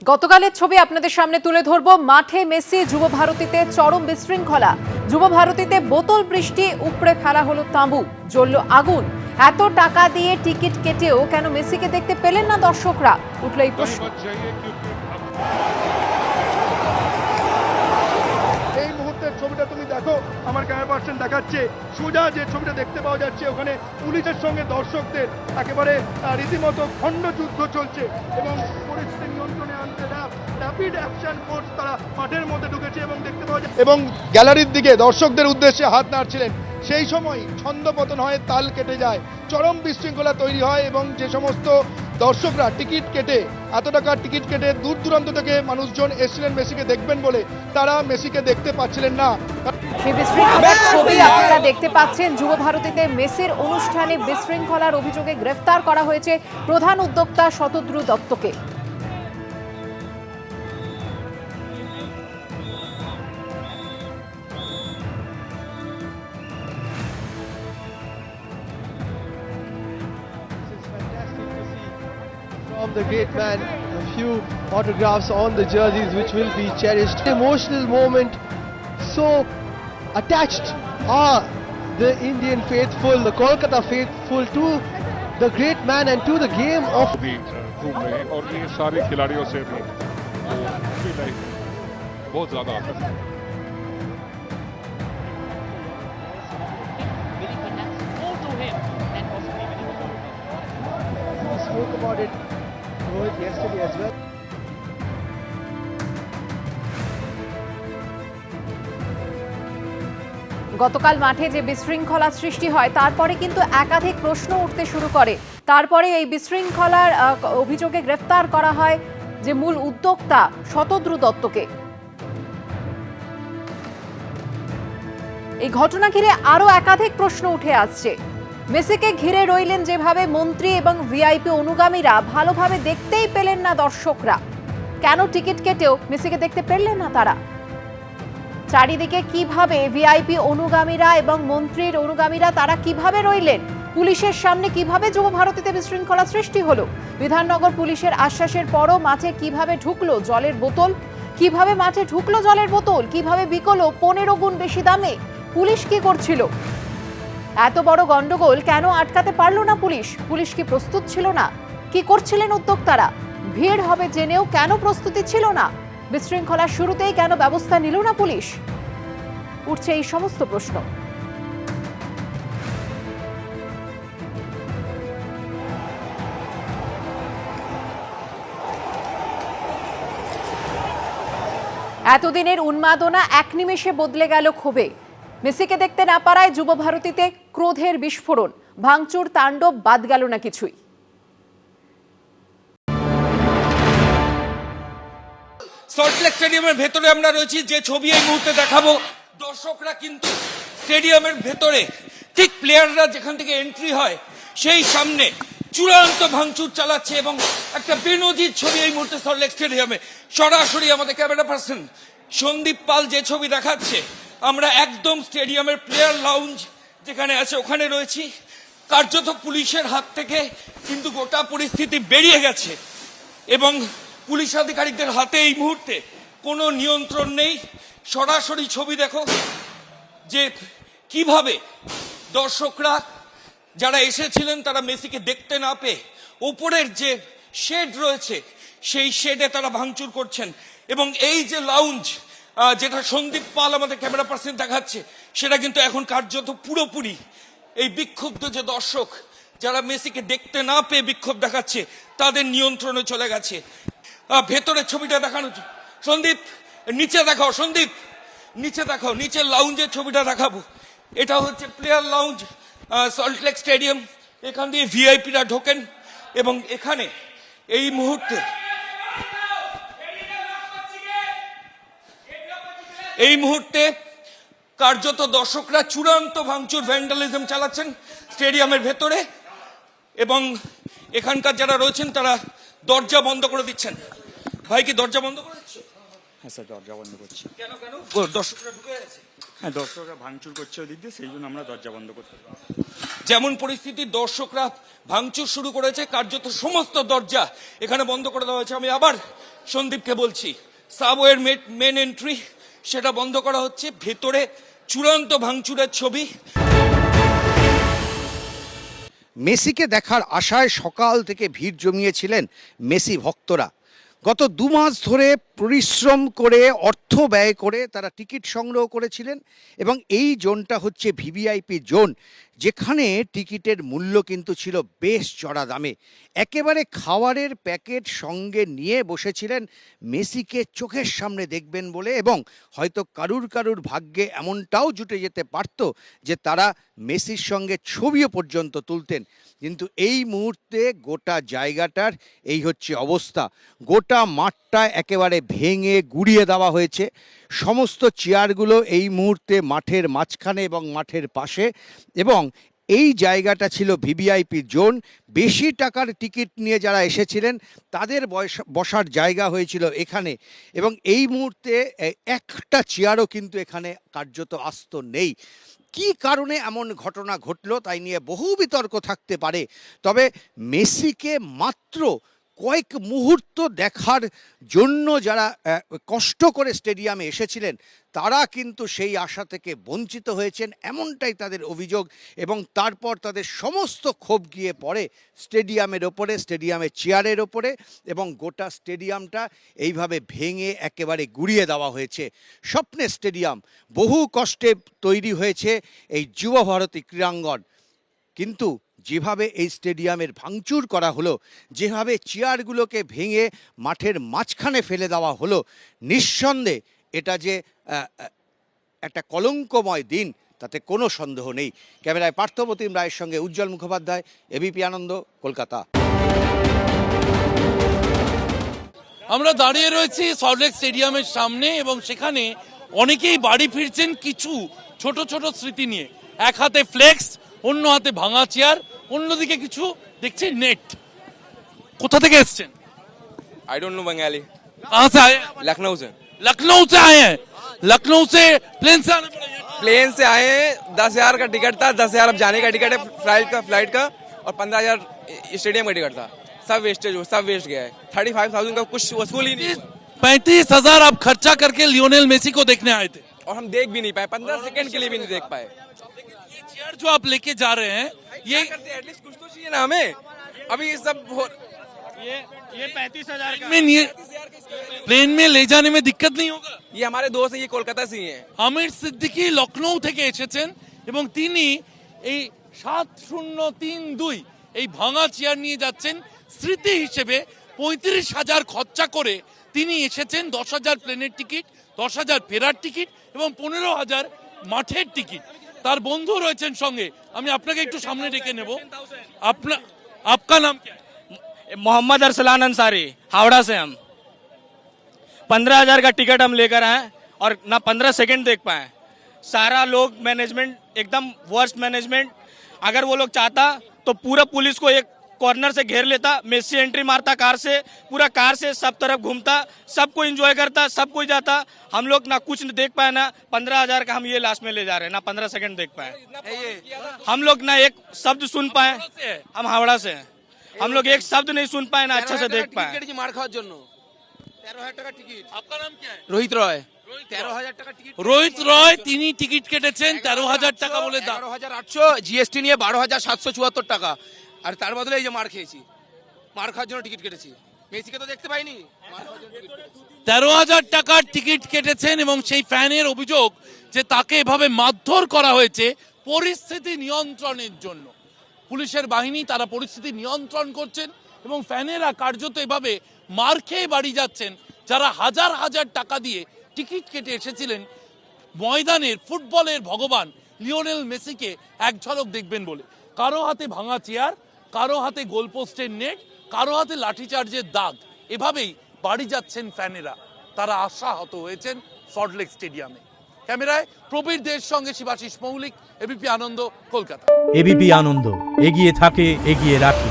গতকালের ছবি আপনাদের সামনে তুলে ধরব। মাঠে মেসি, যুব ভারতীতে চরম বিশৃঙ্খলা। যুব ভারতীতে বোতল বৃষ্টি, উপড়ে ফেলা হলো তাঁবু, জ্বলল আগুন। এত টাকা দিয়ে টিকিট কেটেও কেন মেসিকে দেখতে পেলেন না দর্শকরা, উঠল এই প্রশ্ন। এই মুহূর্তের ছবিটা তুমি দেখো, আমার ক্যামেরা পার্সন দেখাচ্ছে, সোজা যে ছবিটা দেখতে পাওয়া যাচ্ছে ওখানে পুলিশের সঙ্গে দর্শকদের একেবারে রীতিমতো খণ্ডযুদ্ধ চলছে এবং পরিস্থিতি নিয়ন্ত্রণে আনতে র্যাপিড অ্যাকশন ফোর্স তারা মাঠের মধ্যে ঢুকেছে এবং দেখতে পাওয়া যায় এবং গ্যালারির দিকে দর্শকদের উদ্দেশ্যে হাত নাড়ছিলেন। সেই সময় ছন্দপতন হয়, তাল কেটে যায়, চরম বিশৃঙ্খলা তৈরি হয় এবং যে সমস্ত দর্শকরা টিকিট কেটে এত টাকার টিকিট কেটে দূর দূরান্ত থেকে মানুষজন এসেছিলেন মেসিকে দেখবেন বলে, তারা মেসিকে দেখতে পাচ্ছিলেন না। সেই বিশৃঙ্খলার ছবি আপনারা দেখতে পাচ্ছেন। যুব ভারতীতে মেসির অনুষ্ঠানে বিশৃঙ্খলার অভিযোগে গ্রেফতার করা হয়েছে প্রধান উদ্যোক্তা Shatadru দত্তকে। From the great man, a few autographs on the jerseys which will be cherished. Emotional moment, so attached are the Indian faithful, the Kolkata faithful to the great man and to the game of room में, और ये सारे खिलाड़ियों से भी life बहुत ज्यादा आता है। We spoke about it Rohit yesterday as well. গতকাল মাঠে যে বিশৃঙ্খলা সৃষ্টি হয় তারপরে কিন্তু একাধিক প্রশ্ন উঠতে শুরু করে। তারপরে এই বিশৃঙ্খলার অভিযোগে গ্রেফতার করা হয় যে মূল উদ্যোক্তা শতদ্রু দত্তকে। এই ঘটনা ঘিরে আরো একাধিক প্রশ্ন উঠে আসছে। মেসিকে ঘিরে রইলেন যেভাবে মন্ত্রী এবং ভিআইপি অনুগামীরা, ভালোভাবে দেখতেই পেলেন না দর্শকরা। কেন টিকিট কেটেও মেসিকে দেখতে পেলেন না তারা? চারিদিকে কিভাবে ভিআইপি অনুগামীরা এবং মন্ত্রীর অনুগামীরা তারা কিভাবে রইলেন? পুলিশের সামনে কিভাবে যুব ভারতীতে বিশৃঙ্খলা সৃষ্টি হলো? বিধাননগর পুলিশের আশ্বাসের পরও মাঠে কিভাবে ঢুকলো জলের বোতল? কিভাবে মাঠে ঢুকলো জলের বোতল? কিভাবে বিকলো 15 গুণ বেশি দামে? পুলিশ কি করছিল? এত বড় গন্ডগোল কেন আটকাতে পারলো না পুলিশ? পুলিশ কি প্রস্তুত ছিল না? কি করছিলেন উদ্যোক্তারা? ভিড় হবে জেনেও কেন প্রস্তুতি ছিল না? বিশৃঙ্খলার শুরুতেই কেন ব্যবস্থা নিল না পুলিশ? উঠছে এই সমস্ত প্রশ্ন। এতদিনের উন্মাদনা এক নিমেষে বদলে গেল ক্ষোভে। মেসিকে দেখতে না পারায় যুব ভারতীতে ক্রোধের বিস্ফোরণ, ভাঙচুর তাণ্ডব, বাদ গেল না কিছুই। সল্টলেক স্টেডিয়ামের ভেতরে আমরা রয়েছি, যে ছবি এই মুহূর্তে দেখাবো, দর্শকরা কিন্তু স্টেডিয়ামের ভেতরে ঠিক প্লেয়াররা যেখান থেকে এন্ট্রি হয় সেই সামনে চূড়ান্ত ভাঙচুর চালাচ্ছে এবং একটা বেনজির ছবি এই মুহূর্তে সল্টলেক স্টেডিয়ামে। সরাসরি আমাদের ক্যামেরা পার্সন সন্দীপ পাল যে ছবি দেখাচ্ছে, আমরা একদম স্টেডিয়ামের প্লেয়ার লাউঞ্জ যেখানে আছে ওখানে রয়েছি। কার্যত পুলিশের হাত থেকে কিন্তু গোটা পরিস্থিতি বেরিয়ে গেছে এবং পুলিশ আধিকারিকদের হাতে এই মুহূর্তে কোনো নিয়ন্ত্রণ নেই। সরাসরি ছবি দেখো যে কিভাবে দর্শকরা যারা এসেছিলেন তারা মেসিকে দেখতে না পেয়ে উপরের যে শেড রয়েছে সেই শেডে তারা ভাঙচুর করছেন এবং এই যে লাউঞ্জ যেটা সন্দীপ পাল আমাদের ক্যামেরা পার্সন দেখাচ্ছে, সেটা কিন্তু এখন কার্যত পুরোপুরি এই বিক্ষুব্ধ যে দর্শক যারা মেসিকে দেখতে না পেয়ে বিক্ষোভ দেখাচ্ছে তাদের নিয়ন্ত্রণে চলে গেছে। ভেতরের ছবিটা দেখানো, সন্দীপ নিচে দেখাও, সন্দীপ নিচে দেখাও, নিচের লাউঞ্জের ছবিটা দেখাবো। এটা হচ্ছে প্লেয়ার লাউঞ্জ সল্টলেক স্টেডিয়াম। এখান দিয়ে ভিআইপিরা ঢোকেন এবং এখানে এই মুহূর্তে কার্যত দর্শকরা চূড়ান্ত ভাঙচুর, ভ্যান্ডালিজম চালাচ্ছেন স্টেডিয়ামের ভেতরে এবং এখানকার যারা রয়েছেন তারা দরজা বন্ধ করে দিচ্ছেন। ভাই কি দরজা বন্ধ করে দিচ্ছ? হ্যাঁ স্যার, দরজা বন্ধ করছি। কেন কেন? দর্শকরা ঢুকে গেছে। হ্যাঁ, দর্শকরা ভাঙচুর করছে ওদিক দিয়ে, সেই জন্য আমরা দরজা বন্ধ করতে। যেমন পরিস্থিতি, দর্শকরা ভাঙচুর শুরু করেছে, কার্যত সমস্ত দরজা এখানে বন্ধ করে দেওয়া হয়েছে। আমি আবার সন্দীপকে বলছি, সাবওয়ের মেন এন্ট্রি সেটা বন্ধ করা হচ্ছে, ভেতরে চূড়ান্ত ভাঙচুরের ছবি। মেসিকে দেখার আশায় সকাল থেকে ভিড় জমিয়েছিলেন মেসি ভক্তরা। গত 2 মাস ধরে পরিশ্রম করে অর্থ ব্যয় করে তারা টিকিট সংগ্রহ করেছিলেন এবং এই জোনটা হচ্ছে ভিভিআইপি জোন, যেখানে টিকিটের মূল্য কিন্তু ছিল বেশ চড়া দামে। একেবারে খাবারের প্যাকেট সঙ্গে নিয়ে বসেছিলেন মেসিকে চোখের সামনে দেখবেন বলে, এবং হয়তো কারুর ভাগ্যে এমনটাও জুটে যেতে পারত যে তারা মেসির সঙ্গে ছবিও পর্যন্ত তুলতেন। কিন্তু এই মুহূর্তে গোটা জায়গাটার এই হচ্ছে অবস্থা। গোটা মাঠটা একেবারে ভেঙে গুড়িয়ে দেওয়া হয়েছে। সমস্ত চেয়ারগুলো এই মুহূর্তে মাঠের মাঝখানে এবং মাঠের পাশে, এবং এই জায়গাটা ছিল ভিভিআইপি জোন। বেশি টাকার টিকিট নিয়ে যারা এসেছিলেন তাদের বসার জায়গা হয়েছিল এখানে, এবং এই মুহূর্তে একটা চেয়ারও কিন্তু এখানে কার্যত আস্ত নেই। কি কারণে এমন ঘটনা ঘটলো তাই নিয়ে বহু বিতর্ক থাকতে পারে, তবে মেসিকে মাত্র কয়েক মুহূর্ত দেখার জন্য যারা কষ্ট করে স্টেডিয়ামে এসেছিলেন তারা কিন্তু সেই আশা থেকে বঞ্চিত হয়েছেন, এমনটাই তাদের অভিযোগ। এবং তারপর তাদের সমস্ত ক্ষোভ গিয়ে পড়ে স্টেডিয়ামের ওপরে, স্টেডিয়ামের চেয়ারের ওপরে, এবং গোটা স্টেডিয়ামটা এইভাবে ভেঙে একেবারে গুড়িয়ে দেওয়া হয়েছে। স্বপ্নের স্টেডিয়াম, বহু কষ্টে তৈরি হয়েছে এই যুব ভারতী ক্রীড়াঙ্গন, কিন্তু যেভাবে এই স্টেডিয়ামের ভাঙচুর করা হলো, যেভাবে চেয়ারগুলোকে ভেঙে মাঠের মাঝখানে ফেলে দেওয়া হলো, নিঃসন্দেহে এটা যে একটা কলঙ্কময় দিন তাতে কোনো সন্দেহ নেই। ক্যামেরায় পার্থপ্রতিম রায়ের সঙ্গে উজ্জ্বল মুখোপাধ্যায়, এবিপি আনন্দ, কলকাতা। আমরা দাঁড়িয়ে রয়েছি সল্টলেক স্টেডিয়ামের সামনে এবং সেখানে অনেকেই বাড়ি ফিরছেন কিছু ছোট ছোট স্মৃতি নিয়ে। এক হাতে ফ্লেক্স, অন্য হাতে ভাঙা চেয়ার, অন্যদিকে কিছু দেখছি নেট। কোথা থেকে এসেছেন? I don't know Bengali. कहाँ से आए? लखनऊ से। लखनऊ से आए हैं। लखनऊ से प्लेन से आना पड़ा? प्लेन से आए हैं। 10,000 का टिकट था, 10,000 अब जाने का टिकट है फ्लाइट का और 15,000 स्टेडियम का टिकट था। सब वेस्टेज हो, सब वेस्ट गया है। 35,000 का कुछ वसूल ही नहीं। 35,000 आप खर्चा करके लियोनेल मेसी को देखने आए थे और हम देख भी नहीं पाए, 15 सेकंड के लिए भी नहीं देख पाए। ये चेयर जो आप लेके जा रहे हैं ये एटलीस्ट कुछ तो चाहिए ना हमें। अभी ये सब ये 35,000 का प्लेन में ले जाने में दिक्कत नहीं होगा? ये हमारे दोस्त हैं, ये कोलकाता से ही हैं। আমির সিদ্দিকী লখনৌ থেকে এসেছেন এবং তিনি এই 7032 এই ভাঙা চেয়ার নিয়ে যাচ্ছেন স্মৃতি হিসেবে। 35,000 খরচা করে তিনি এসেছেন। 10,000 প্লেনের টিকিট, 10,000 ফেরার টিকিট এবং 15,000 মাঠের টিকিট। তার বন্ধু রয়েছেন সঙ্গে, আমি আপনাকে একটু সামনে ডেকে নেব। आपका नाम क्या है? मोहम्मद अरसलान अंसारी, हावड़ा से हम 15,000 का टिकट हम लेकर आए और ना 15 सेकंड देख पाए। सारा लोग मैनेजमेंट एकदम वर्स्ट मैनेजमेंट। अगर वो लोग चाहता तो पूरा पुलिस को एक कॉर्नर से घेर लेता, मेसी एंट्री मारता कार से, पूरा कार से सब तरफ घूमता, सबको एंजॉय करता, सब कोई जाता। हम लोग ना कुछ देख पाए, ना 15,000 का हम ये लास्ट में ले जा रहे हैं, ना 15 सेकंड देख पाए। हम लोग ना एक शब्द सुन पाए। हम हावड़ा से हैं, हम लोग एक शब्द नहीं सुन पाए, ना अच्छा से देख पाए। मार खाওয়ার জন্য 13,000 টাকা টিকিট। आपका नाम क्या है? रोहित रॉय। 13,000 টাকা টিকিট। রোহিত রয়, তিনি টিকিট কেটেছেন 13,000 টাকা বলে দাম। 11,800 জিএসটি নিয়ে 12,774 টাকা, আর তার বদলে এই যে মার খেয়েছি। মার খাওয়ার জন্য টিকিট কেটেছি, মেসিকে তো দেখতে পাইনি। 13,000 টাকার টিকিট কেটেছেন এবং সেই ফ্যানের অভিযোগ যে তাকে এভাবে মারধর করা হয়েছে পরিস্থিতি নিয়ন্ত্রণের জন্য। পুলিশের বাহিনী তারা পরিস্থিতি নিয়ন্ত্রণ করছেন এবং ফ্যানেরা কার্যত এভাবে মার খেয়ে বাড়ি যাচ্ছেন, যারা হাজার হাজার টাকা দিয়ে টিকিট কেটে এসেছিলেন ময়দানের ফুটবলের ভগবান লিওনেল মেসিকে এক ঝলক দেখবেন বলে। কারো হাতে ভাঙা চেয়ার, কারো হাতে গোলপোস্টের নেট, কারো হাতে লাঠিচার্জের দাগ, এভাবেই বাড়ি যাচ্ছেন ফ্যানেরা। তারা আশাহত হয়েছেন সল্টলেক স্টেডিয়ামে। ক্যামেরায় প্রবীর দের সঙ্গে শিবাশিস মৌলিক, এবিপি আনন্দ, কলকাতা। এবিপি আনন্দ, এগিয়ে থাকে, এগিয়ে রাখে।